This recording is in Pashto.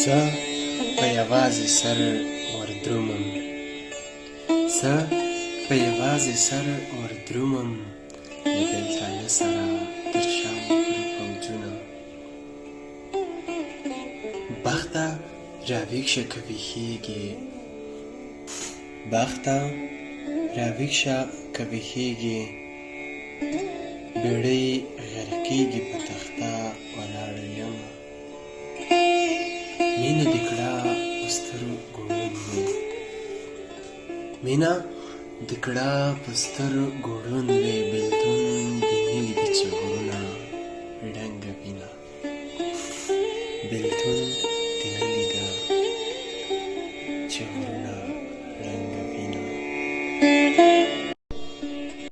زه په یوازې سر وردرومم، زه په یوازې سر وردرومم، له بېلتانه سره تر شا مو کړي پوځونه. بخته راویښ شه که ویښېږې، بخته راویښ شه که ویښېږې، بیړۍ غرقېږي په تخته ولاړه یمه. مینه دې کړه په سترګو ړوند وې، مینه دې کړه په سترګو ړوند وې، بېلتون دې نوي دي چې غرونه ړنګه وینه، بېلتون